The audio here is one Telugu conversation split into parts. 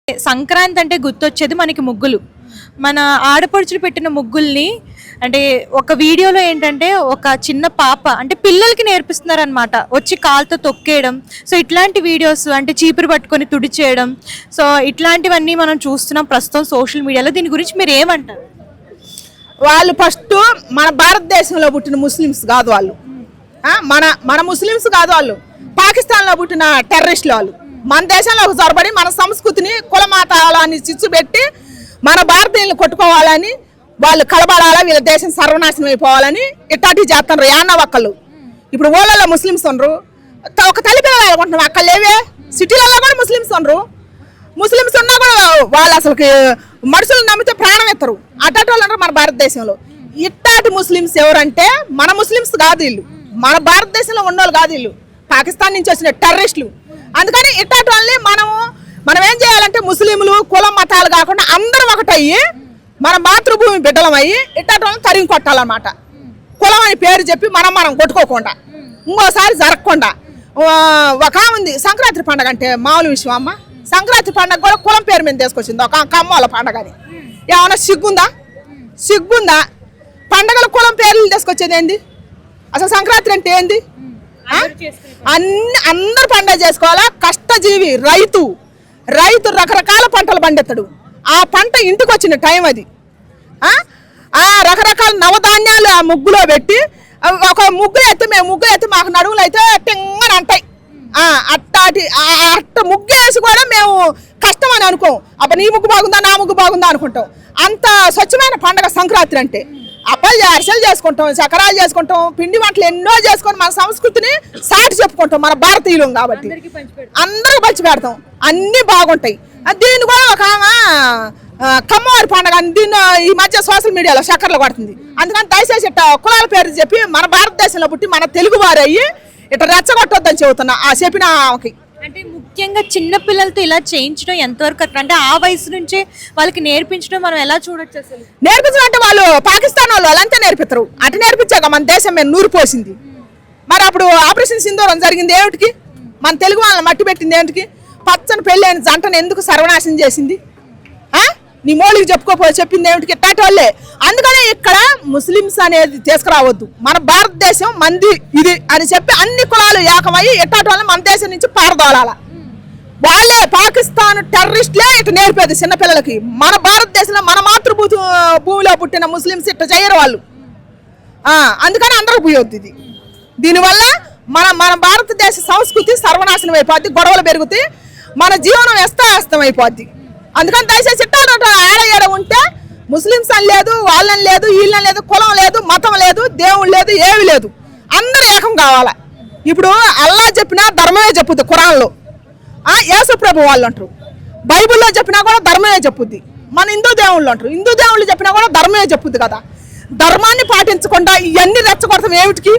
సంక్రాంతి అంటే గుర్తొచ్చేది మనకి ముగ్గులు. మన ఆడపడుచులు పెట్టిన ముగ్గుల్ని అంటే ఒక వీడియోలో ఏంటంటే ఒక చిన్న పాప అంటే పిల్లలకి నేర్పిస్తున్నారనమాట. వచ్చి కాలుతో తొక్కేయడం. సో ఇట్లాంటి వీడియోస్ అంటే చీపురు పట్టుకొని తుడిచేయడం. సో ఇట్లాంటివన్నీ మనం చూస్తున్నాం ప్రస్తుతం సోషల్ మీడియాలో. దీని గురించి మీరు ఏమంటారు? వాళ్ళు ఫస్ట్ మన భారతదేశంలో పుట్టిన ముస్లిమ్స్ కాదు వాళ్ళు. మన ముస్లిమ్స్ కాదు వాళ్ళు. పాకిస్తాన్లో పుట్టిన టెర్రరిస్టులు వాళ్ళు. మన దేశంలోకి జొరబడి మన సంస్కృతిని కులమాతాలని చిచ్చు పెట్టి మన భారతీయులను కొట్టుకోవాలని వాళ్ళు కలబడాలా, వీళ్ళ దేశం సర్వనాశనం అయిపోవాలని ఇట్లాంటివి చేస్తున్నారు. యాన్న ఒక్కళ్ళు ఇప్పుడు ఊళ్ళల్లో ముస్లిమ్స్ ఉండరు. ఒక తల్లి పిల్లలు అనుకుంటున్నాం, అక్కడ లేవే. సిటీలలో కూడా ముస్లిమ్స్ ఉండరు. ముస్లిమ్స్ ఉన్నా కూడా వాళ్ళు అసలుకి మనుషులు నమ్మితే ప్రాణం ఎత్తరు. అట్లాంటి వాళ్ళు ఉంటారు మన భారతదేశంలో. ఇట్లాంటి ముస్లిమ్స్ ఎవరంటే మన ముస్లిమ్స్ కాదు వీళ్ళు, మన భారతదేశంలో ఉన్నోళ్ళు కాదు వీళ్ళు, పాకిస్తాన్ నుంచి వచ్చిన టెర్రరిస్టులు. అందుకని ఇట్లాంటి వాళ్ళని మనం ఏం చేయాలంటే ముస్లింలు కులం మతాలు కాకుండా అందరం ఒకటయ్యి మన మాతృభూమి బిడ్డలం అయ్యి ఇట్లాంటి వాళ్ళని తరిగి కొట్టాలన్నమాట. కులం అని పేరు చెప్పి మనం కొట్టుకోకుండా ఇంకోసారి జరగకుండా. ఒక ఉంది సంక్రాంతి పండుగ అంటే మామూలు విషయం అమ్మ. సంక్రాంతి పండుగ కూడా కులం పేరు మీద తీసుకొచ్చింది ఒక కమ్మోళ్ళ పండుగ అని. ఏమన్నా సిగ్గుందా? పండగల కులం పేర్లు తీసుకొచ్చేది ఏంది? అసలు సంక్రాంతి అంటే ఏంది? అందరు పండుగ చేసుకోవాలా. కష్టజీవి రైతు రకరకాల పంటలు పండిస్తాడు. ఆ పంట ఇంటికి వచ్చిన టైం అది. ఆ రకరకాల నవధాన్యాలు ఆ ముగ్గులో పెట్టి ఒక మేము ముగ్గులు ఎత్తి మాకు నడుములు అయితే పింగని అంటాయి. అట్ట ముగ్గు వేసి కూడా మేము కష్టం అని అనుకోం. అప్పుడు నీ ముగ్గు బాగుందా నా ముగ్గు బాగుందా అనుకుంటాం. అంత స్వచ్ఛమైన పండుగ సంక్రాంతి అంటే. అరిసెలు చేసుకుంటాం, చక్రాలు చేసుకుంటాం, పిండి వంటలు ఎన్నో చేసుకొని మన సంస్కృతిని సాటి చెప్పుకుంటాం. మన భారతీయులం కాబట్టి అందరూ పంచి పెడతాం, అన్నీ బాగుంటాయి. దీన్ని కూడా ఒక కమ్మవారి పండుగ దీన్ని ఈ మధ్య సోషల్ మీడియాలో చక్కర్లు కొడుతుంది. అందుకని దయచేసి ఇట్లా కులాల పేరు చెప్పి మన భారతదేశంలో పుట్టి మన తెలుగు వారు అయ్యి ఇట్లా రెచ్చగొట్టొద్దని చెబుతున్నా ఆ చెప్పిన ఆమెకి. అంటే ముఖ్యంగా చిన్న పిల్లలతో ఇలా చేయించడం ఎంతవరకు అంటే ఆ వయసు నుంచే వాళ్ళకి నేర్పించడం మనం ఎలా చూడొచ్చు? అసలు నేర్పించడం అంటే వాళ్ళు పాకిస్తాన్ వాళ్ళు అలాంటి నేర్పిస్తారు. అటు నేర్పించాక మన దేశం మీద నూరు పోసింది. మరి అప్పుడు ఆపరేషన్ సింధూరం జరిగింది ఏమిటికి? మన తెలుగు వాళ్ళని మట్టి పెట్టింది ఏమిటికి? పచ్చని పెళ్ళైన జంటను ఎందుకు సర్వనాశనం చేసింది? నీ మోళికి చెప్పింది ఏమిటికి? ఇట్లాంటి వాళ్ళే. అందుకనే ఇక్కడ ముస్లిమ్స్ అనేది తీసుకురావద్దు. మన భారతదేశం మంది ఇది అని చెప్పి అన్ని కులాలు ఏకమయ్యి ఇట్లాంటి వాళ్ళని మన దేశం నుంచి పారదోలాల. వాళ్ళే పాకిస్తాన్ టెర్రరిస్టులే ఇటు నేర్పేది చిన్నపిల్లలకి. మన భారతదేశంలో మన భూమిలో పుట్టిన ముస్లిమ్స్ ఇట్లా చేయరు వాళ్ళు. అందుకని అందరూ పోయొద్దు ఇది. దీనివల్ల మన భారతదేశ సంస్కృతి సర్వనాశనం అయిపోద్ది, గొడవలు పెరుగుతాయి, మన జీవనం వ్యస్తం అయిపోద్ది. అందుకని దయచేసి ఇట్లా ఆడ ఉంటే ముస్లిమ్స్ అని లేదు, వాళ్ళని లేదు, వీళ్ళని లేదు, కులం లేదు, మతం లేదు, దేవుడు లేదు, ఏమి లేదు, అందరూ ఏకం కావాలా. ఇప్పుడు అల్లా చెప్పినా ధర్మమే చెప్పుద్ది ఖురాన్లో. యేసు ప్రభు వాళ్ళు అంటారు. బైబిల్లో చెప్పినా కూడా ధర్మమే చెప్పుద్ది. మన హిందూ దేవుళ్ళు అంటారు. హిందూ దేవుళ్ళు చెప్పినా కూడా ధర్మమే చెప్పుద్ది కదా. ధర్మాన్ని పాటించకుండా ఇవన్నీ రెచ్చగొడతాం ఏమిటికి?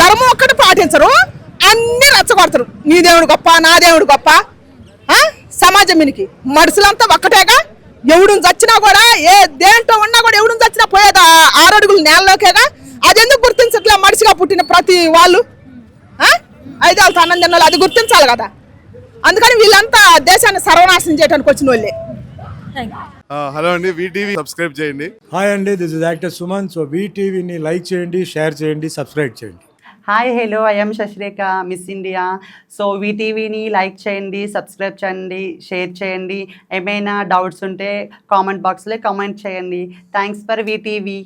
ధర్మం ఒక్కటి పాటించరు, అన్నీ రెచ్చగొడతారు. నీ దేవుడు గొప్ప, నా దేవుడు గొప్ప. సమాజం మినికి మనుషులంతా ఒక్కటేగా. ఎవడు చచ్చినా కూడా ఏ దేంట్లో ఉన్నా కూడా ఎవడు చచ్చినా పోయేది 6 అడుగులు నేలలోకేగా. అది ఎందుకు గుర్తించట్లే? మనిషిగా పుట్టిన ప్రతి వాళ్ళు 5 ఏళ్ళ అన్నం తినాలి, అది గుర్తించాలి కదా. అందుకని వీళ్ళంతా దేశాన్ని సర్వనాశనం చేయడానికి వచ్చిన వాళ్ళే. హలో అండి, వీటీవీ సబ్స్క్రైబ్ చేయండి. హాయ్ అండి, this is actor Suman. So వీటీవీని లైక్ చేయండి, షేర్ చేయండి, సబ్స్క్రైబ్ చేయండి. Hi hello, I'm Sasirekha, miss India. So వీటీవీని లైక్ చేయండి, సబ్స్క్రైబ్ చేయండి, షేర్ చేయండి. ఏమైనా డౌట్స్ ఉంటే కామెంట్ బాక్స్లో కామెంట్ చేయండి. Thanks for VTV.